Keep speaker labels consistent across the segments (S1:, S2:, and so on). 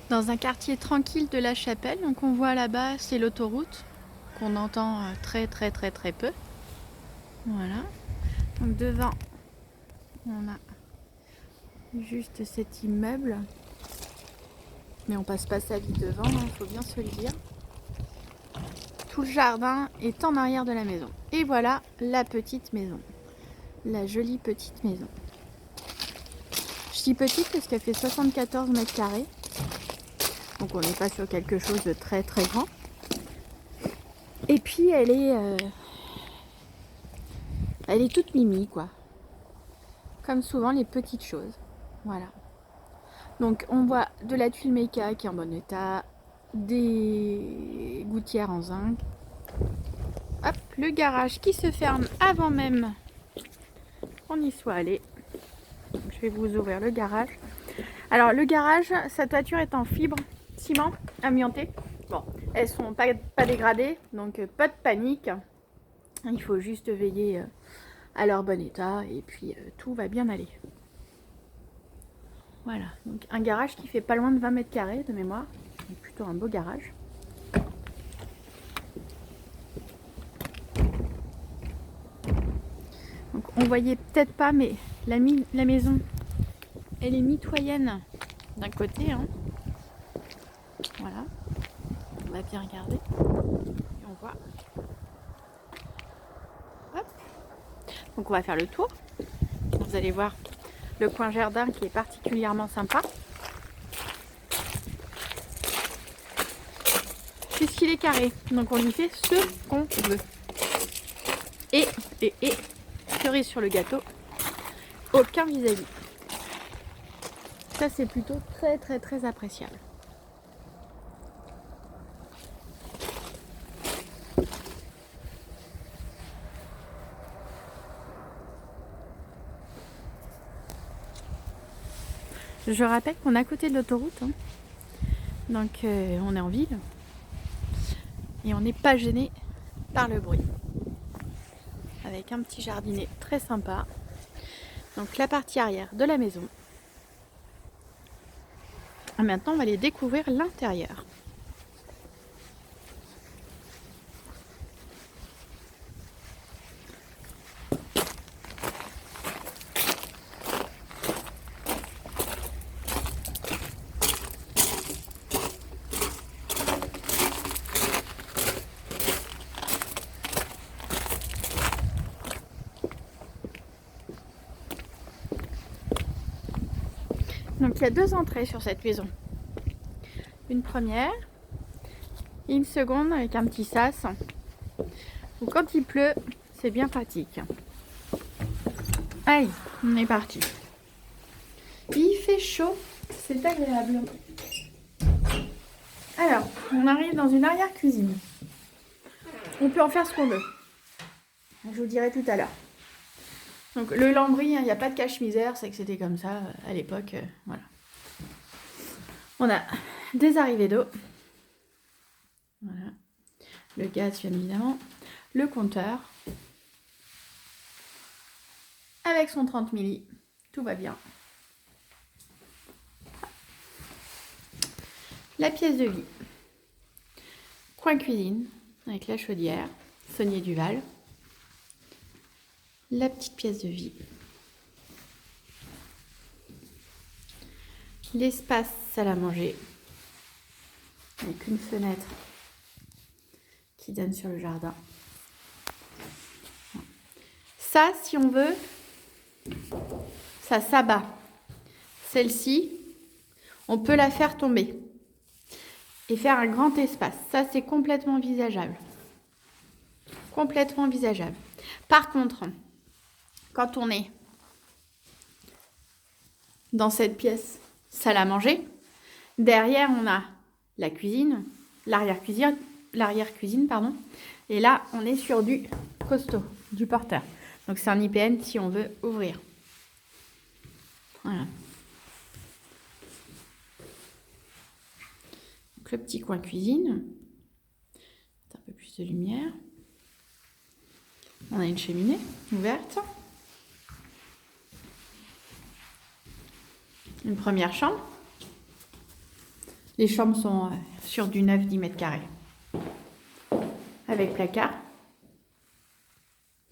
S1: dans un quartier tranquille de La Chapelle. Donc on voit là-bas, c'est l'autoroute qu'on entend très peu. Voilà. Donc devant, on a juste cet immeuble. Mais on passe pas sa vie devant, il faut bien se le dire. Tout le jardin est en arrière de la maison. Et voilà la petite maison. La jolie petite maison. Je dis petite parce qu'elle fait 74 mètres carrés. Donc on n'est pas sur quelque chose de très grand. Et puis elle est toute mimi quoi. Comme souvent les petites choses. Voilà. Donc on voit de la tuile méca qui est en bon état, des gouttières en zinc. Hop, le garage qui se ferme avant même qu'on y soit allé. Je vais vous ouvrir le garage. Alors le garage, sa toiture est en fibre ciment amianté. Bon, elles sont pas dégradées, donc pas de panique. Il faut juste veiller à leur bon état et puis tout va bien aller. Voilà, donc un garage qui fait pas loin de 20 mètres carrés de mémoire. Donc plutôt un beau garage. Donc on voyait peut-être pas, mais la maison, elle est mitoyenne d'un côté. Hein. Voilà, on va bien regarder. Et on voit. Hop. Donc on va faire le tour. Vous allez voir le coin jardin qui est particulièrement sympa. Puisqu'il est carré, donc on y fait ce qu'on veut. Et, cerise sur le gâteau, aucun vis-à-vis. Ça c'est plutôt très appréciable. Je rappelle qu'on est à côté de l'autoroute, hein. Donc on est en ville et on n'est pas gêné par le bruit. Avec un petit jardinet très sympa. Donc la partie arrière de la maison. Et maintenant on va aller découvrir l'intérieur. Donc il y a deux entrées sur cette maison. Une première et une seconde avec un petit sas. Donc quand il pleut, c'est bien pratique. Allez, on est parti. Il fait chaud, c'est agréable. Alors, on arrive dans une arrière-cuisine. On peut en faire ce qu'on veut. Je vous dirai tout à l'heure. Donc le lambris, il n'y a pas de cache-misère, c'est que c'était comme ça à l'époque. Voilà. On a des arrivées d'eau. Voilà. Le gaz, bien évidemment. Le compteur. Avec son 30 milli. Tout va bien. La pièce de vie. Coin cuisine avec la chaudière. Saunier Duval. La petite pièce de vie. L'espace salle à manger. Avec une fenêtre qui donne sur le jardin. Ça, si on veut, ça s'abat. Celle-ci, on peut la faire tomber et faire un grand espace. Ça, c'est complètement envisageable. Complètement envisageable. Par contre, quand on est dans cette pièce salle à manger, derrière, on a la cuisine, l'arrière-cuisine, pardon. Et là, on est sur du costaud, du porteur. Donc, c'est un IPN si on veut ouvrir. Voilà. Donc, le petit coin cuisine. Un peu plus de lumière. On a une cheminée ouverte. Une première chambre. Les chambres sont sur du 9-10 mètres carrés. Avec placard.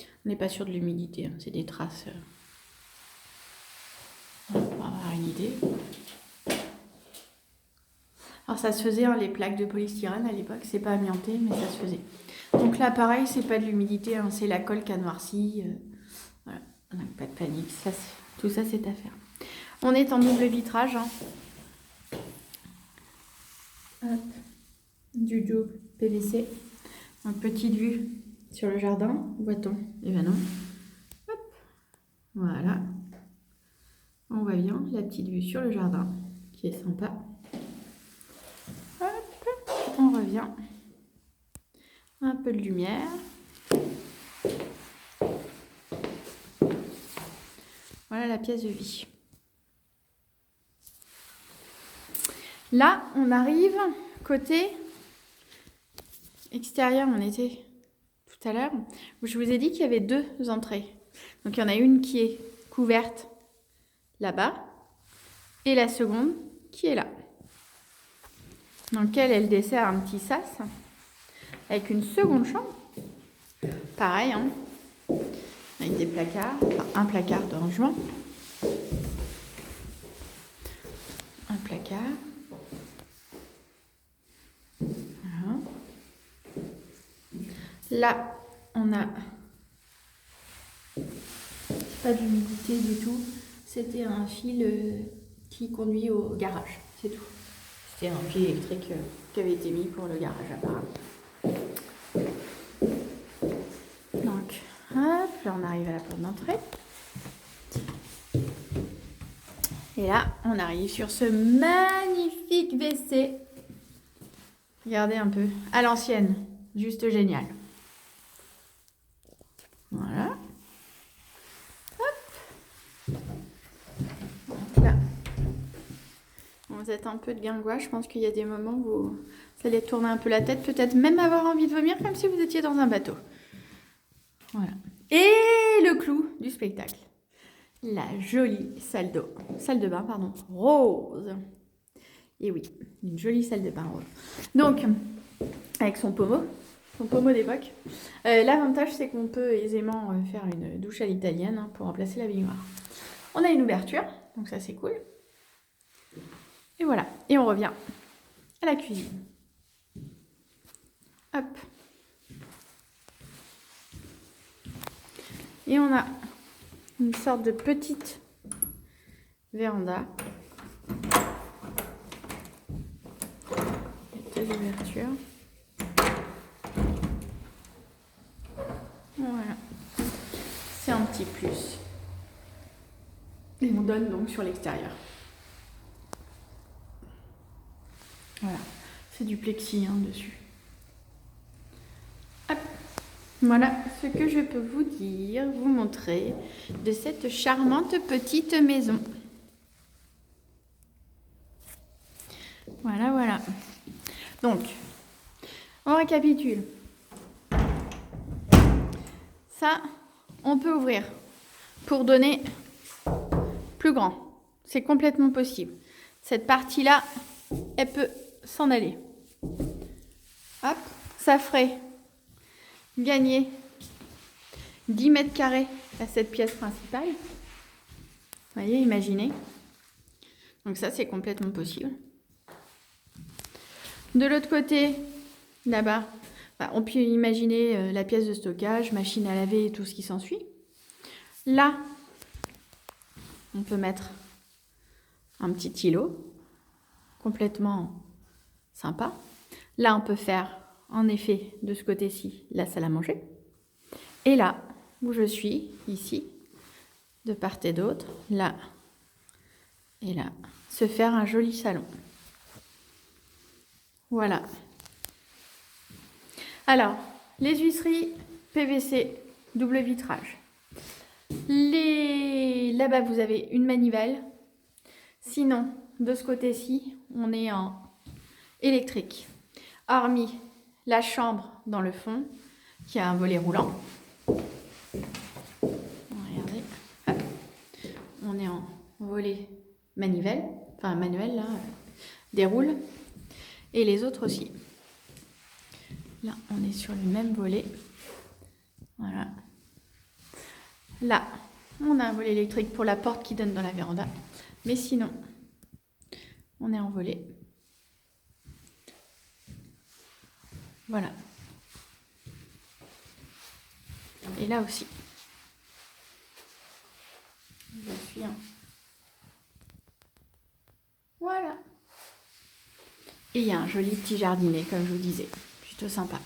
S1: On n'est pas sûr de l'humidité, hein, c'est des traces. Pour avoir une idée. Alors ça se faisait, hein, les plaques de polystyrène à l'époque, c'est pas amianté, mais ça se faisait. Donc là, pareil, c'est pas de l'humidité, hein, c'est la colle qui a noirci. Voilà, donc pas de panique, tout ça c'est à faire. On est en double vitrage. Hein. Hop. Du double PVC. Donc petite vue sur le jardin, voit-on? Eh ben non. Hop. Voilà. On voit bien la petite vue sur le jardin, qui est sympa. Hop. On revient. Un peu de lumière. Voilà la pièce de vie. Là, on arrive côté extérieur. On était tout à l'heure où je vous ai dit qu'il y avait 2 entrées. Donc, il y en a une qui est couverte là-bas et la seconde qui est là. Dans laquelle elle dessert un petit sas avec une seconde chambre. Pareil, hein, avec des placards, enfin, un placard de rangement. Un placard. Voilà. Là, on a pas d'humidité du tout. C'était un fil qui conduit au garage, c'est tout. C'était un fil électrique qui avait été mis pour le garage apparemment. Donc, hop, là on arrive à la porte d'entrée. Et là, on arrive sur ce magnifique WC. Regardez un peu, à l'ancienne, juste génial. Voilà. Hop. Donc là, vous êtes un peu de guingois. Je pense qu'il y a des moments où vous allez tourner un peu la tête, peut-être même avoir envie de vomir comme si vous étiez dans un bateau. Voilà. Et le clou du spectacle. La jolie salle de bain, pardon, rose. Et oui, une jolie salle de bain rose. Donc, avec son pommeau d'époque. L'avantage, c'est qu'on peut aisément faire une douche à l'italienne, hein, pour remplacer la baignoire. On a une ouverture, donc ça c'est cool. Et voilà, et on revient à la cuisine. Hop. Et on a une sorte de petite véranda. Deux ouvertures. Voilà. C'est un petit plus. Et on donne donc sur l'extérieur. Voilà. C'est du plexi, hein, dessus. Hop. Voilà ce que je peux vous dire, vous montrer de cette charmante petite maison. Voilà, voilà. Donc, on récapitule. Ça, on peut ouvrir pour donner plus grand. C'est complètement possible. Cette partie-là, elle peut s'en aller. Hop, ça ferait gagner 10 mètres carrés à cette pièce principale. Vous voyez, imaginez. Donc ça, c'est complètement possible. De l'autre côté, là-bas, on peut imaginer la pièce de stockage, machine à laver et tout ce qui s'ensuit. Là, on peut mettre un petit îlot, complètement sympa. Là, on peut faire, en effet, de ce côté-ci, la salle à manger. Et là, où je suis, ici, de part et d'autre, là et là, se faire un joli salon. Voilà. Alors, les huisseries PVC, double vitrage. Là-bas, vous avez une manivelle. Sinon, de ce côté-ci, on est en électrique. Hormis la chambre dans le fond, qui a un volet roulant. Regardez. Hop. On est en volet manivelle. Enfin, manuel, là, déroule. Et les autres aussi. Là, on est sur le même volet. Voilà. Là, on a un volet électrique pour la porte qui donne dans la véranda. Mais sinon, on est en volet. Voilà. Et là aussi. Je suis en... Voilà. Et il y a un joli petit jardinet, comme je vous disais. Plutôt sympa.